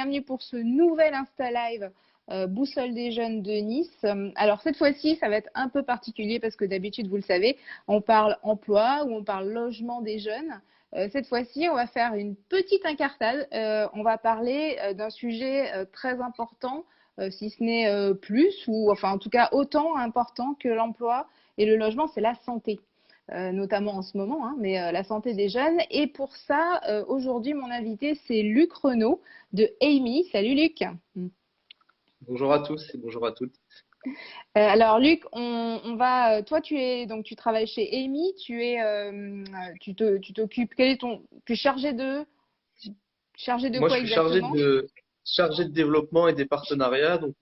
bienvenue pour ce nouvel Insta Live Boussole des jeunes de Nice. Alors cette fois-ci, ça va être un peu particulier parce que d'habitude, vous le savez, on parle emploi ou on parle logement des jeunes. Cette fois-ci, on va faire une petite incartade. On va parler d'un sujet très important, si ce n'est plus, ou enfin en tout cas autant important que l'emploi et le logement, c'est la santé. Notamment en ce moment, hein, mais la santé des jeunes. Et pour ça, aujourd'hui, mon invité, c'est Luc Renaud de Amy. Salut Luc. Bonjour à tous et bonjour à toutes. Alors Luc, on va. Toi, tu travailles chez Amy. Tu t'occupes. Quel est ton. Tu es chargé de Moi, je quoi suis exactement? chargé de développement et des partenariats. Donc,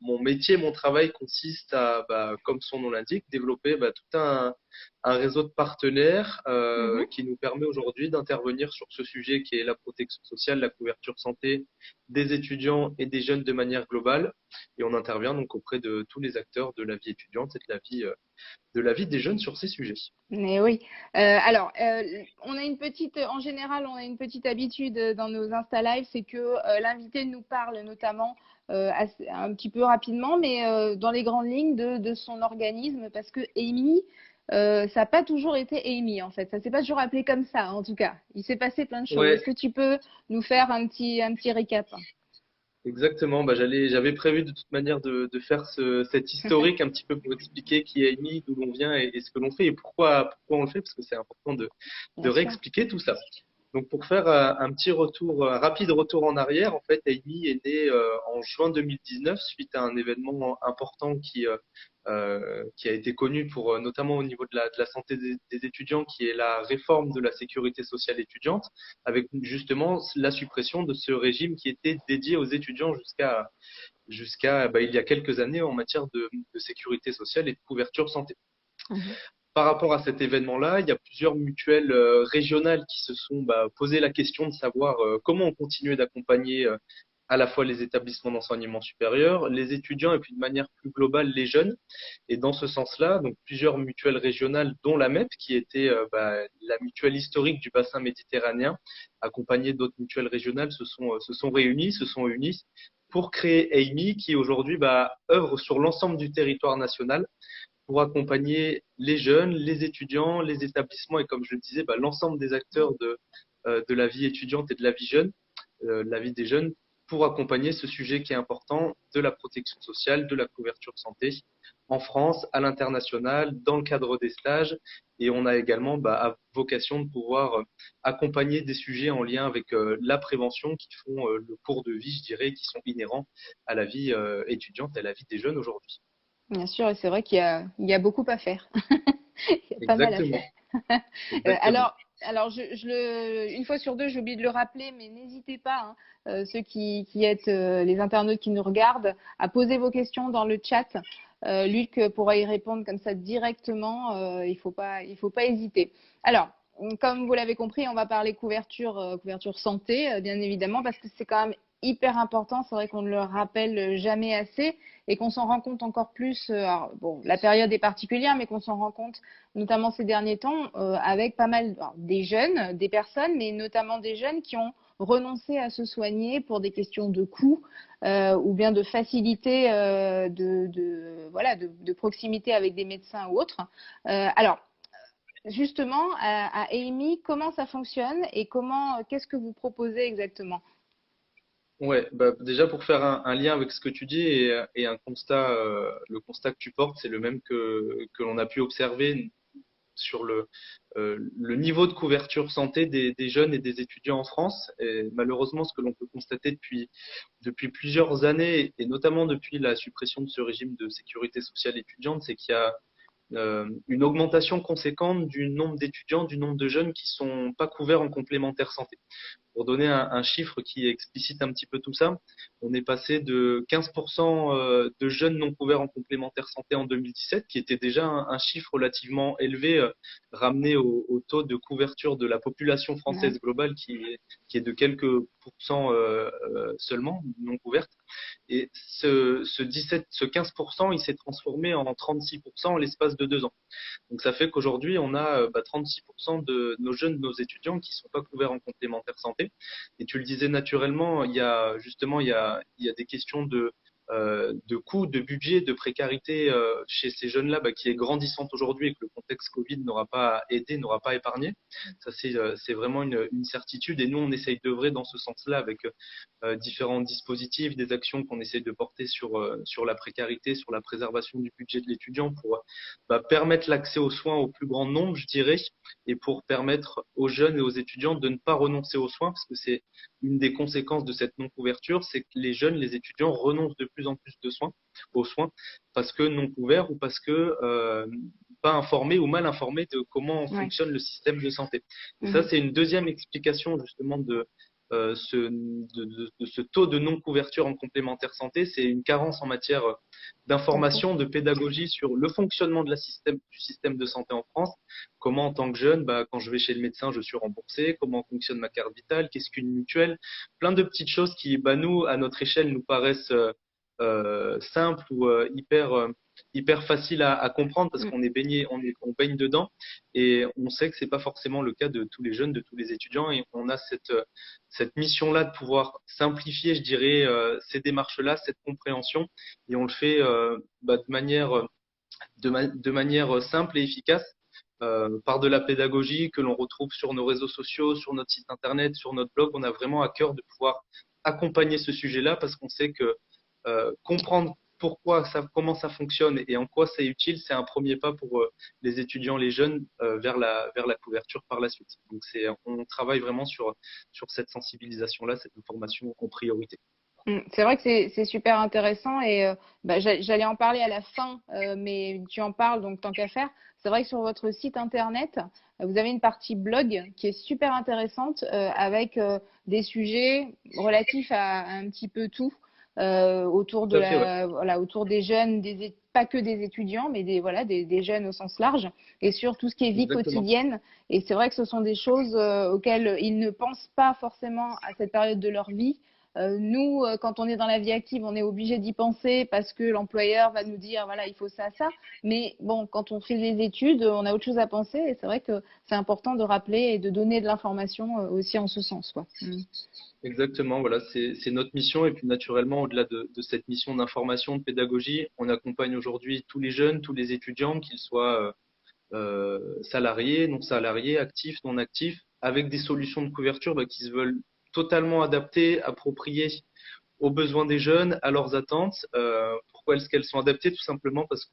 mon métier, mon travail consiste à, comme son nom l'indique, développer tout un réseau de partenaires Mhm. qui nous permet aujourd'hui d'intervenir sur ce sujet qui est la protection sociale, la couverture santé des étudiants et des jeunes de manière globale. Et on intervient donc auprès de tous les acteurs de la vie étudiante et de la vie des jeunes sur ces sujets. Mais oui. On a une petite, en général, on a une petite habitude dans nos Insta Live, c'est que l'invité nous parle notamment un petit peu rapidement, mais dans les grandes lignes de son organisme, parce que Amy, ça n'a pas toujours été Amy en fait. Ça s'est pas toujours appelé comme ça, en tout cas. Il s'est passé plein de choses. Ouais, Est-ce que tu peux nous faire un petit récap? exactement, j'avais prévu de toute manière de faire cet historique un petit peu pour expliquer qui est Amy, d'où l'on vient et ce que l'on fait et pourquoi on le fait, parce que c'est important de Bien sûr. réexpliquer tout ça. Donc pour faire un petit retour, un rapide retour en arrière, en fait, Amy est née en juin 2019 suite à un événement important qui a été connu pour notamment au niveau de la santé des étudiants, qui est la réforme de la sécurité sociale étudiante, avec justement la suppression de ce régime qui était dédié aux étudiants jusqu'à il y a quelques années en matière de sécurité sociale et de couverture santé. Mhm. Par rapport à cet événement-là, il y a plusieurs mutuelles régionales qui se sont posé la question de savoir comment on continuait d'accompagner à la fois les établissements d'enseignement supérieur, les étudiants et puis de manière plus globale les jeunes. Et dans ce sens-là, donc plusieurs mutuelles régionales, dont la MEP, qui était la mutuelle historique du bassin méditerranéen, accompagnée d'autres mutuelles régionales, se sont réunies, se sont unies pour créer Amy, qui aujourd'hui œuvre sur l'ensemble du territoire national pour accompagner les jeunes, les étudiants, les établissements et comme je le disais, l'ensemble des acteurs de la vie étudiante et de la vie jeune, la vie des jeunes, pour accompagner ce sujet qui est important de la protection sociale, de la couverture santé en France, à l'international, dans le cadre des stages. Et on a également à vocation de pouvoir accompagner des sujets en lien avec la prévention qui font le cours de vie, je dirais, qui sont inhérents à la vie étudiante et à la vie des jeunes aujourd'hui. Bien sûr, et c'est vrai il y a beaucoup à faire. Il y a pas mal à faire. Exactement. Exactement. Alors une fois sur deux, j'ai oublié de le rappeler, mais n'hésitez pas, hein, ceux qui êtes les internautes qui nous regardent, à poser vos questions dans le chat. Luc pourra y répondre comme ça directement. Il faut pas hésiter. Alors, comme vous l'avez compris, on va parler couverture santé, bien évidemment, parce que c'est quand même hyper important. C'est vrai qu'on ne le rappelle jamais assez et qu'on s'en rend compte encore plus. Alors, bon, la période est particulière, mais qu'on s'en rend compte notamment ces derniers temps, avec pas mal des jeunes, des personnes, mais notamment des jeunes qui ont renoncé à se soigner pour des questions de coût ou bien de facilité de proximité avec des médecins ou autres. Alors, justement, à Amy, comment ça fonctionne et qu'est-ce que vous proposez exactement? Ouais, déjà pour faire un lien avec ce que tu dis et un constat, le constat que tu portes, c'est le même que l'on a pu observer sur le niveau de couverture santé des jeunes et des étudiants en France. Et malheureusement, ce que l'on peut constater depuis plusieurs années, et notamment depuis la suppression de ce régime de sécurité sociale étudiante, c'est qu'il y a une augmentation conséquente du nombre d'étudiants, du nombre de jeunes qui sont pas couverts en complémentaire santé. Pour donner un chiffre qui explicite un petit peu tout ça, on est passé de 15% de jeunes non couverts en complémentaire santé en 2017, qui était déjà un chiffre relativement élevé, ramené au taux de couverture de la population Ouais. française globale qui est de quelques pourcents seulement non couvertes. Et ce 15%, il s'est transformé en 36% en l'espace de 2 ans. Donc ça fait qu'aujourd'hui, on a 36% de nos jeunes, de nos étudiants qui sont pas couverts en complémentaire santé. Et tu le disais naturellement, il y a des questions de coûts, de budget, de précarité chez ces jeunes-là qui est grandissante aujourd'hui et que le contexte Covid n'aura pas aidé, n'aura pas épargné. Ça, c'est vraiment une certitude. Et nous, on essaye d'œuvrer dans ce sens-là avec différents dispositifs, des actions qu'on essaye de porter sur la précarité, sur la préservation du budget de l'étudiant pour permettre l'accès aux soins au plus grand nombre, je dirais, et pour permettre aux jeunes et aux étudiants de ne pas renoncer aux soins, parce que c'est une des conséquences de cette non-couverture, c'est que les jeunes, les étudiants renoncent de plus en plus aux soins, parce que non couverts ou parce que pas informés ou mal informés de comment Ouais. fonctionne le système de santé. Et ça, Mhm. c'est une deuxième explication justement de ce taux de non-couverture en complémentaire santé, c'est une carence en matière d'information, de pédagogie sur le fonctionnement du système de santé en France. Comment, en tant que jeune, quand je vais chez le médecin, je suis remboursé. Comment fonctionne ma carte vitale? Qu'est-ce qu'une mutuelle? Plein de petites choses qui, nous, à notre échelle, nous paraissent simples ou hyper faciles à comprendre parce Mm. qu'on est baigné, on baigne dedans. Et on sait que c'est pas forcément le cas de tous les jeunes, de tous les étudiants. Et on a cette mission-là de pouvoir simplifier, je dirais, ces démarches-là, cette compréhension. Et on le fait de manière simple et efficace par de la pédagogie que l'on retrouve sur nos réseaux sociaux, sur notre site internet, sur notre blog. On a vraiment à cœur de pouvoir accompagner ce sujet-là parce qu'on sait que comprendre comment ça fonctionne et en quoi c'est utile, c'est un premier pas pour les étudiants, les jeunes, vers la couverture par la suite. Donc on travaille vraiment sur cette sensibilisation-là, cette information en priorité. C'est vrai que c'est super intéressant et j'allais en parler à la fin, mais tu en parles donc tant qu'à faire. C'est vrai que sur votre site internet, vous avez une partie blog qui est super intéressante avec des sujets relatifs à un petit peu tout autour Tout à fait, ouais. autour des jeunes, pas que des étudiants, mais des jeunes au sens large et sur tout ce qui est vie Exactement. quotidienne. Et c'est vrai que ce sont des choses auxquelles ils ne pensent pas forcément à cette période de leur vie. Nous, quand on est dans la vie active, on est obligé d'y penser parce que l'employeur va nous dire, voilà, il faut ça, ça. Mais bon, quand on fait des études, on a autre chose à penser et c'est vrai que c'est important de rappeler et de donner de l'information aussi en ce sens, quoi. Exactement, voilà, c'est notre mission. Et puis naturellement, au-delà de cette mission d'information, de pédagogie, on accompagne aujourd'hui tous les jeunes, tous les étudiants, qu'ils soient salariés, non salariés, actifs, non actifs, avec des solutions de couverture qui se veulent totalement adaptées, appropriées aux besoins des jeunes, à leurs attentes. Pourquoi est-ce qu'elles sont adaptées? Tout simplement parce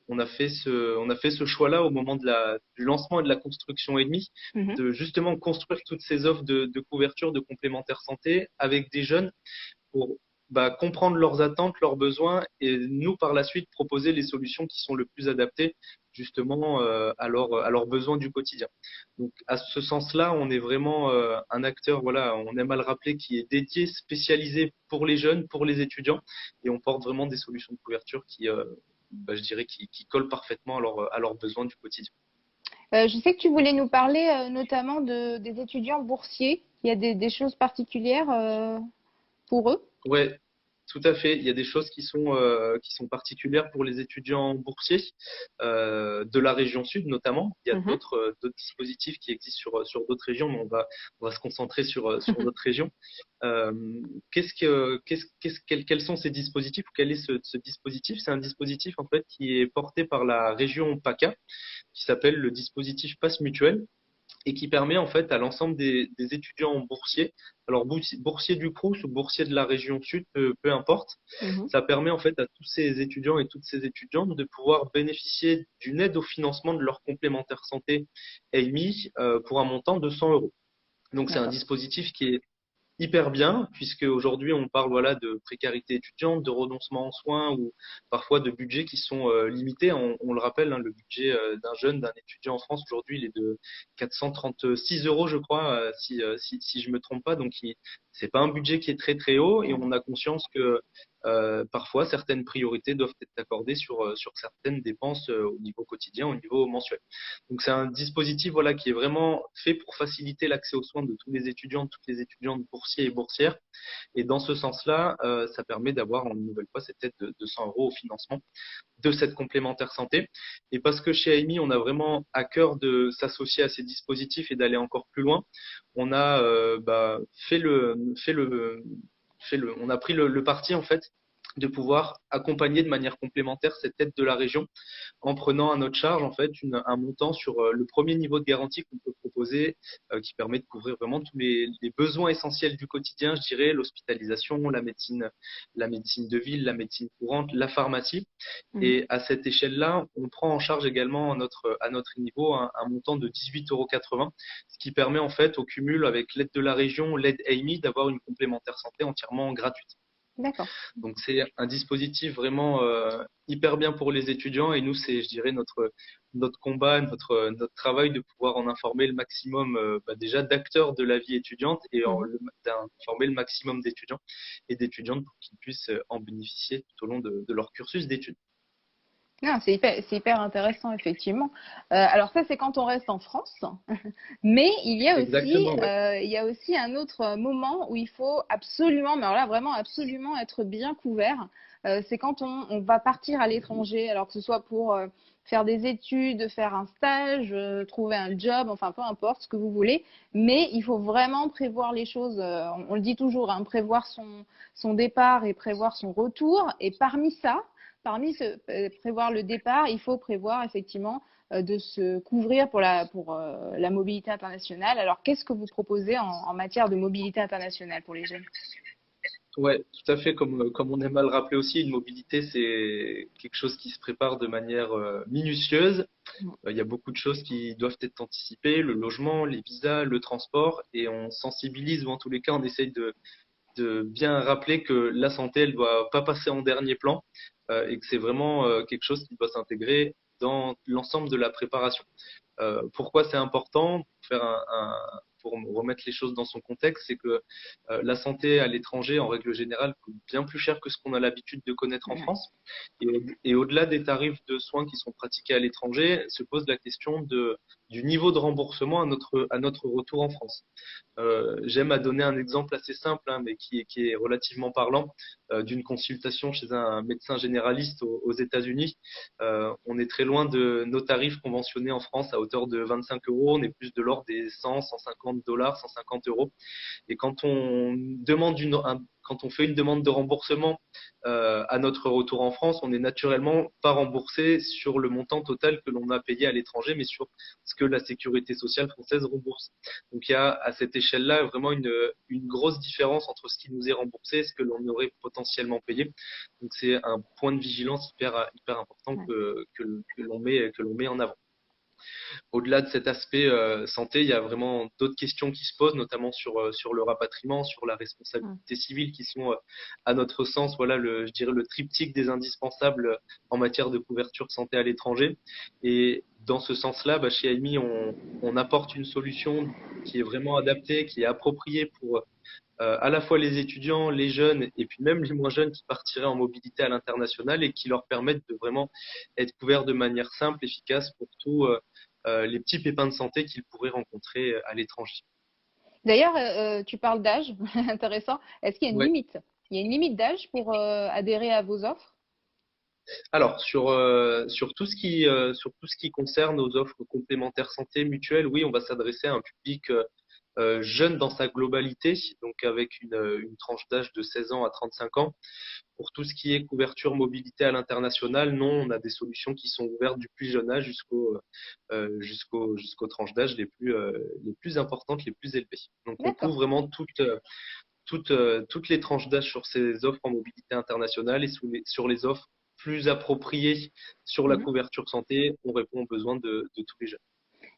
on a fait ce choix-là au moment du lancement et de la construction EDMI, Mhm. de justement construire toutes ces offres de couverture, de complémentaires santé avec des jeunes pour comprendre leurs attentes, leurs besoins et nous, par la suite, proposer les solutions qui sont le plus adaptées justement à leurs besoins du quotidien. Donc, à ce sens-là, on est vraiment un acteur, voilà, on aime à le rappeler, qui est dédié, spécialisé pour les jeunes, pour les étudiants et on porte vraiment des solutions de couverture qui, je dirais, qui collent parfaitement à leurs besoins du quotidien. Je sais que tu voulais nous parler notamment des étudiants boursiers. Il y a des choses particulières pour eux. Ouais, tout à fait. Il y a des choses qui sont particulières pour les étudiants boursiers de la région sud notamment. Il y a Mhm. d'autres dispositifs qui existent sur d'autres régions, mais on va se concentrer sur notre région. Euh, quels sont ces dispositifs ou quel est ce dispositif? C'est un dispositif en fait qui est porté par la région PACA, qui s'appelle le dispositif Pass Mutuel et qui permet en fait à l'ensemble des étudiants boursiers, alors boursiers du Crous ou boursiers de la région sud, peu importe, Mhm. ça permet en fait à tous ces étudiants et toutes ces étudiantes de pouvoir bénéficier d'une aide au financement de leur complémentaire santé AMI pour un montant de 100 euros. Donc c'est un D'accord. dispositif qui est hyper bien, puisque aujourd'hui on parle voilà de précarité étudiante, de renoncement en soins ou parfois de budgets qui sont limités. On le rappelle, hein, le budget d'un jeune, d'un étudiant en France aujourd'hui, il est de 436 euros, je crois, si je me trompe pas. Donc c'est pas un budget qui est très très haut, et on a conscience que parfois certaines priorités doivent être accordées sur certaines dépenses au niveau quotidien, au niveau mensuel. Donc c'est un dispositif voilà, qui est vraiment fait pour faciliter l'accès aux soins de tous les étudiants, de toutes les étudiantes boursiers et boursières. Et dans ce sens-là, ça permet d'avoir une nouvelle fois cette aide de 200 euros au financement de cette complémentaire santé. Et parce que chez AMI, on a vraiment à cœur de s'associer à ces dispositifs et d'aller encore plus loin, on a on a pris le parti en fait de pouvoir accompagner de manière complémentaire cette aide de la région en prenant à notre charge en fait un montant sur le premier niveau de garantie qu'on peut proposer qui permet de couvrir vraiment tous les besoins essentiels du quotidien, je dirais l'hospitalisation, la médecine de ville, la médecine courante, la pharmacie. Mhm. Et à cette échelle-là, on prend en charge également à notre niveau un montant de 18,80 €, ce qui permet en fait au cumul avec l'aide de la région, l'aide AMI, d'avoir une complémentaire santé entièrement gratuite. D'accord. Donc c'est un dispositif vraiment hyper bien pour les étudiants et nous c'est je dirais notre combat, notre travail de pouvoir en informer le maximum déjà d'acteurs de la vie étudiante et Mhm. d'informer le maximum d'étudiants et d'étudiantes pour qu'ils puissent en bénéficier tout au long de leur cursus d'études. Non, c'est hyper intéressant, effectivement. Alors ça, c'est quand on reste en France. Mais Exactement, ouais. il y a aussi un autre moment où il faut absolument, mais alors là, vraiment absolument être bien couvert. C'est quand on va partir à l'étranger, alors que ce soit pour faire des études, faire un stage, trouver un job, enfin peu importe ce que vous voulez. Mais il faut vraiment prévoir les choses. On le dit toujours, hein, prévoir son départ et prévoir son retour. Et prévoir le départ, il faut prévoir effectivement de se couvrir pour la mobilité internationale. Alors, qu'est-ce que vous proposez en matière de mobilité internationale pour les jeunes? Ouais, tout à fait. Comme on aime à le rappeler aussi, une mobilité, c'est quelque chose qui se prépare de manière minutieuse. Il y a beaucoup de choses qui doivent être anticipées, le logement, les visas, le transport, et on sensibilise, ou en tous les cas, on essaye de bien rappeler que la santé, elle doit pas passer en dernier plan, et que c'est vraiment quelque chose qui doit s'intégrer dans l'ensemble de la préparation. Pourquoi c'est important? Pour remettre les choses dans son contexte, c'est que la santé à l'étranger, en règle générale, coûte bien plus cher que ce qu'on a l'habitude de connaître en Ouais. France. Et au-delà des tarifs de soins qui sont pratiqués à l'étranger, se pose la question du niveau de remboursement à notre retour en France. J'aime à donner un exemple assez simple, hein, mais qui est relativement parlant, d'une consultation chez un médecin généraliste aux États-Unis. On est très loin de nos tarifs conventionnés en France à hauteur de 25 euros. On est plus de l'ordre des 100, 150 dollars, 150 euros. Et quand on fait une demande de remboursement à notre retour en France, on n'est naturellement pas remboursé sur le montant total que l'on a payé à l'étranger, mais sur ce que la sécurité sociale française rembourse. Donc il y a à cette échelle-là vraiment une grosse différence entre ce qui nous est remboursé et ce que l'on aurait potentiellement payé. Donc c'est un point de vigilance hyper important Ouais. que l'on met en avant. Au-delà de cet aspect santé, il y a vraiment d'autres questions qui se posent, notamment sur le rapatriement, sur la Ouais. responsabilité civile, qui sont, à notre sens, voilà, je dirais le triptyque des indispensables en matière de couverture santé à l'étranger. Et dans ce sens-là, chez AIMI, on apporte une solution qui est vraiment adaptée, qui est appropriée pour à la fois les étudiants, les jeunes et puis même les moins jeunes qui partiraient en mobilité à l'international et qui leur permettent de vraiment être couverts de manière simple, efficace pour tous les petits pépins de santé qu'ils pourraient rencontrer à l'étranger. D'ailleurs, tu parles d'âge, intéressant. Est-ce qu'il y a une Ouais. limite? Il y a une limite d'âge pour adhérer à vos offres? Alors sur tout ce qui concerne nos offres complémentaires santé mutuelles, oui, on va s'adresser à un public jeune dans sa globalité, donc avec une tranche d'âge de 16 ans à 35 ans. Pour tout ce qui est couverture mobilité à l'international, non, on a des solutions qui sont ouvertes du plus jeune âge jusqu'aux tranches d'âge les plus importantes, les plus élevées. Donc on D'accord. couvre vraiment toutes les tranches d'âge sur ces offres en mobilité internationale et sur les offres plus appropriées sur la Mhm. couverture santé, on répond aux besoins de tous les jeunes.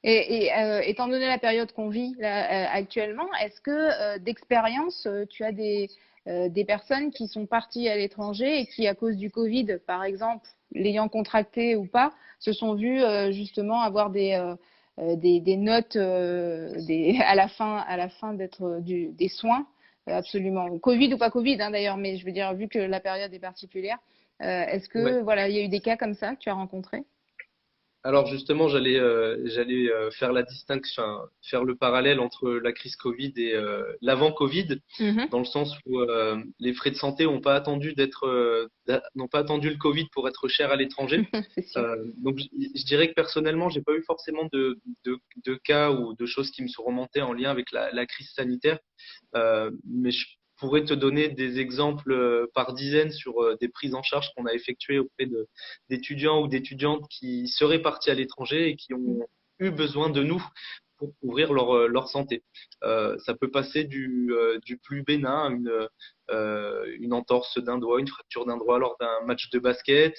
Étant donné la période qu'on vit là, actuellement, est-ce que d'expérience, tu as des personnes qui sont parties à l'étranger et qui, à cause du Covid, par exemple, l'ayant contracté ou pas, se sont vues justement avoir des notes à la fin des soins absolument. Covid ou pas Covid, hein, d'ailleurs, mais je veux dire, vu que la période est particulière, est-ce Ouais. que voilà, il y a eu des cas comme ça que tu as rencontrés? Alors justement, j'allais faire la distinction, enfin, faire le parallèle entre la crise Covid et l'avant Covid, Mhm. dans le sens où les frais de santé n'ont pas attendu le Covid pour être chers à l'étranger. C'est sûr. Donc je dirais que personnellement, j'ai pas eu forcément de cas ou de choses qui me sont remontées en lien avec la crise sanitaire. Mais je pourrais te donner des exemples par dizaines sur des prises en charge qu'on a effectuées auprès d'étudiants ou d'étudiantes qui seraient partis à l'étranger et qui ont eu besoin de nous pour couvrir leur santé. Ça peut passer du plus bénin, une entorse d'un doigt, une fracture d'un doigt lors d'un match de basket,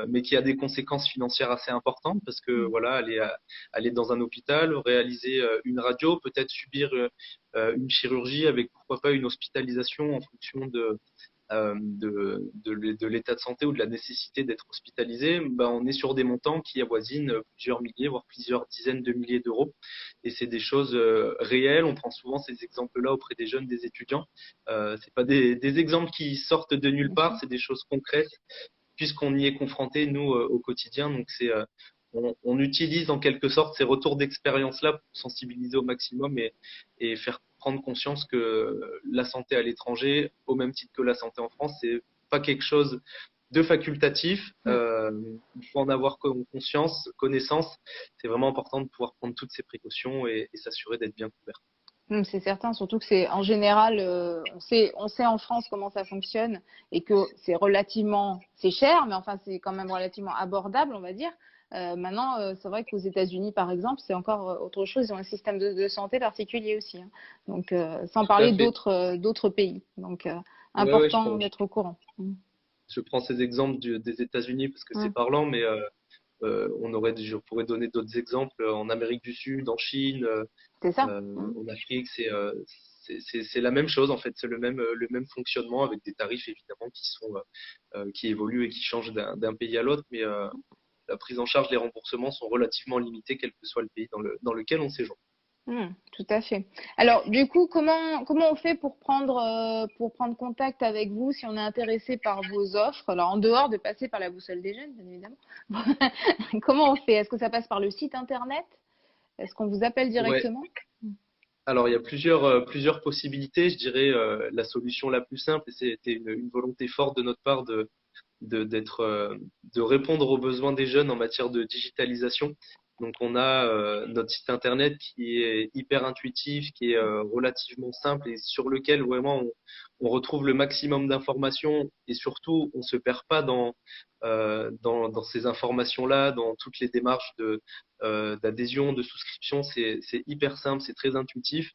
mais qui a des conséquences financières assez importantes parce que voilà, aller dans un hôpital, réaliser une radio, peut-être subir une chirurgie avec pourquoi pas une hospitalisation en fonction de l'état de santé ou de la nécessité d'être hospitalisé, ben, on est sur des montants qui avoisinent plusieurs milliers, voire plusieurs dizaines de milliers d'euros. Et c'est des choses réelles. On prend souvent ces exemples-là auprès des jeunes, des étudiants. C'est pas des exemples qui sortent de nulle Bien sûr. part, c'est des choses concrètes puisqu'on y est confronté, nous, au quotidien. Donc, on utilise en quelque sorte ces retours d'expérience-là pour sensibiliser au maximum et faire prendre conscience que la santé à l'étranger, au même titre que la santé en France, c'est pas quelque chose de facultatif. Mm. Il faut en avoir conscience, connaissance. C'est vraiment important de pouvoir prendre toutes ces précautions et s'assurer d'être bien couvert. C'est certain, surtout que c'est en général, on sait en France comment ça fonctionne et que c'est cher, mais enfin c'est quand même relativement abordable, on va dire. Maintenant, c'est vrai qu'aux États-Unis, par exemple, c'est encore autre chose. Ils ont un système de santé particulier aussi, hein. Donc, sans Tout à parler fait. d'autres pays. Donc, Ouais, ouais, important d'être au courant. je prends ces exemples des États-Unis parce que c'est Mm. parlant, mais je pourrais donner d'autres exemples en Amérique du Sud, en Chine, C'est ça. en Afrique. C'est la même chose en fait. C'est le même fonctionnement avec des tarifs évidemment qui évoluent et qui changent d'un pays à l'autre, mais la prise en charge, les remboursements sont relativement limités quel que soit le pays dans lequel on séjourne. Tout à fait. Alors, du coup, comment on fait pour prendre contact avec vous si on est intéressé par vos offres? Alors, en dehors de passer par la boussole des jeunes, bien évidemment. Comment on fait? Est-ce que ça passe par le site internet? Est-ce qu'on vous appelle Ouais. directement? Alors, il y a plusieurs possibilités. Je dirais la solution la plus simple, et c'était une volonté forte de notre part d'être de répondre aux besoins des jeunes en matière de digitalisation. Donc on a notre site internet qui est hyper intuitif, qui est relativement simple et sur lequel vraiment on retrouve le maximum d'informations et surtout on se perd pas dans ces informations-là, dans toutes les démarches d'adhésion, de souscription. C'est hyper simple, c'est très intuitif.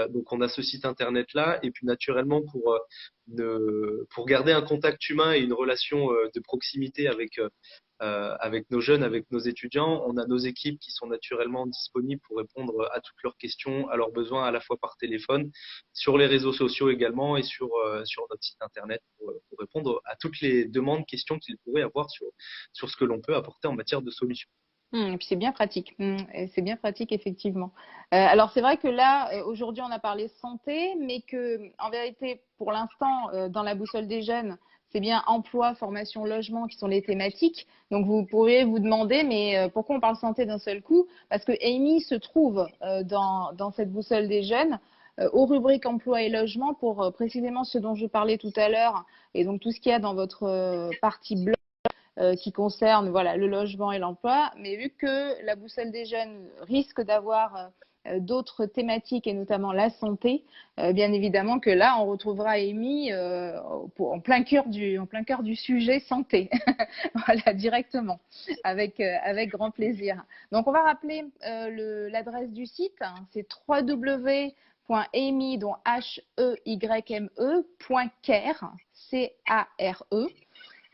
Donc on a ce site internet là et puis naturellement pour garder un contact humain et une relation de proximité avec nos jeunes, avec nos étudiants, on a nos équipes qui sont naturellement disponibles pour répondre à toutes leurs questions, à leurs besoins à la fois par téléphone, sur les réseaux sociaux également et sur notre site internet pour répondre à toutes les demandes, questions qu'ils pourraient avoir sur ce que l'on peut apporter en matière de solutions. Et puis c'est bien pratique. Et c'est bien pratique, effectivement. Alors, c'est vrai que là, aujourd'hui, on a parlé santé, mais que, en vérité, pour l'instant, dans la boussole des jeunes, c'est bien emploi, formation, logement qui sont les thématiques. Donc, vous pourriez vous demander, mais pourquoi on parle santé d'un seul coup? Parce que Amy se trouve dans cette boussole des jeunes aux rubriques emploi et logement pour précisément ce dont je parlais tout à l'heure et donc tout ce qu'il y a dans votre partie blog qui concerne voilà, le logement et l'emploi. Mais vu que la boussole des jeunes risque d'avoir d'autres thématiques et notamment la santé, bien évidemment que là, on retrouvera Amy en plein cœur du sujet santé. Voilà, directement, avec grand plaisir. Donc, on va rappeler l'adresse du site, hein, c'est www.amy, donc HEYME.care, C-A-R-E.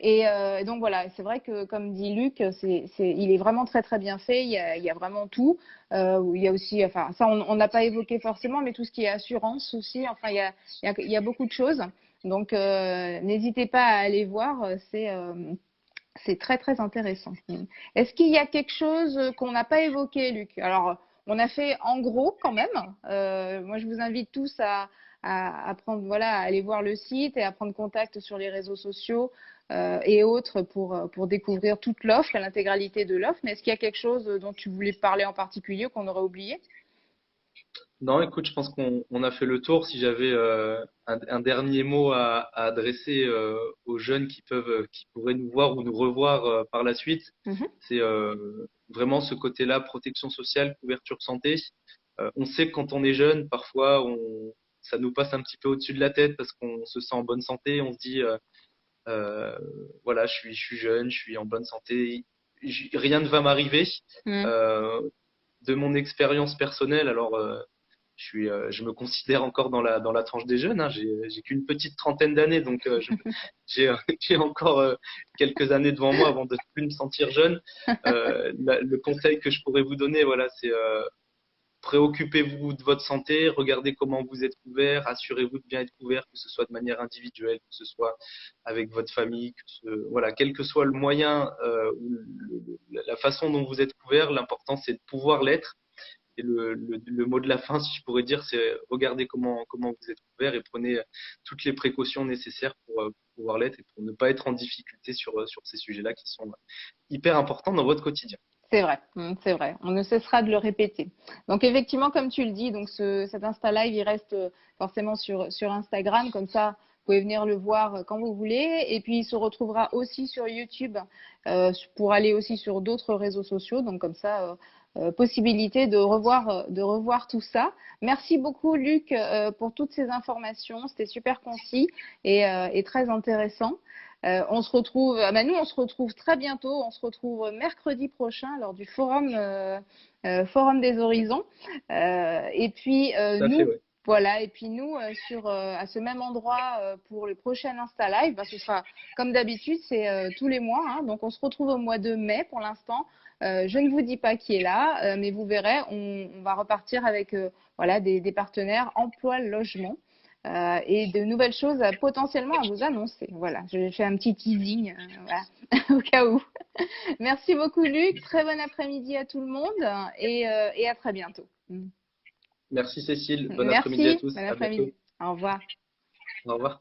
Et donc voilà, c'est vrai que comme dit Luc, il est vraiment très très bien fait. Il y a vraiment tout. Il y a aussi, enfin ça on n'a pas évoqué forcément, mais tout ce qui est assurance aussi. Enfin il y a beaucoup de choses. Donc n'hésitez pas à aller voir. C'est très très intéressant. Est-ce qu'il y a quelque chose qu'on n'a pas évoqué, Luc? Alors On a fait en gros quand même. Moi, je vous invite tous à prendre, voilà, à aller voir le site et à prendre contact sur les réseaux sociaux et autres pour découvrir toute l'offre et l'intégralité de l'offre. Mais est-ce qu'il y a quelque chose dont tu voulais parler en particulier qu'on aurait oublié? Non, écoute, je pense qu'on a fait le tour. Si j'avais un dernier mot à adresser aux jeunes qui pourraient nous voir ou nous revoir par la suite, Mhm. c'est vraiment ce côté-là, protection sociale, couverture santé. On sait que quand on est jeune, parfois, ça nous passe un petit peu au-dessus de la tête parce qu'on se sent en bonne santé. On se dit, euh, voilà, je suis jeune, je suis en bonne santé, rien ne va m'arriver. Mhm. Euh, de mon expérience personnelle, alors je me considère encore dans la tranche des jeunes. Hein. J'ai qu'une petite trentaine d'années, donc j'ai encore quelques années devant moi avant de plus me sentir jeune. Le conseil que je pourrais vous donner, voilà, c'est préoccupez-vous de votre santé, regardez comment vous êtes couvert, assurez-vous de bien être couvert, que ce soit de manière individuelle, que ce soit avec votre famille, voilà, quel que soit le moyen ou la façon dont vous êtes couvert, l'important c'est de pouvoir l'être. Et le mot de la fin, si je pourrais dire, c'est regardez comment vous êtes couvert et prenez toutes les précautions nécessaires pour pouvoir l'être et pour ne pas être en difficulté sur ces sujets-là qui sont hyper importants dans votre quotidien. C'est vrai, c'est vrai. On ne cessera de le répéter. Donc effectivement, comme tu le dis, donc cet Insta Live, il reste forcément sur Instagram, comme ça, vous pouvez venir le voir quand vous voulez. Et puis il se retrouvera aussi sur YouTube pour aller aussi sur d'autres réseaux sociaux. Donc comme ça, possibilité de revoir tout ça. Merci beaucoup Luc pour toutes ces informations. C'était super concis et très intéressant. On se retrouve, nous, on se retrouve très bientôt. On se retrouve mercredi prochain lors du forum des horizons. Et puis Tout à fait, nous, ouais. voilà. Et puis nous, à ce même endroit pour le prochain Insta Live, ce sera comme d'habitude, c'est tous les mois. Hein. Donc on se retrouve au mois de mai pour l'instant. Je ne vous dis pas qui est là, mais vous verrez, on va repartir avec voilà des partenaires emploi logement. Et de nouvelles choses potentiellement à vous annoncer. Voilà, je fais un petit teasing voilà, au cas où. Merci beaucoup Luc, très bon après-midi à tout le monde et à très bientôt. Merci Cécile, bon après-midi à Merci, tous, bon à bientôt, après-midi. Au revoir. au revoir.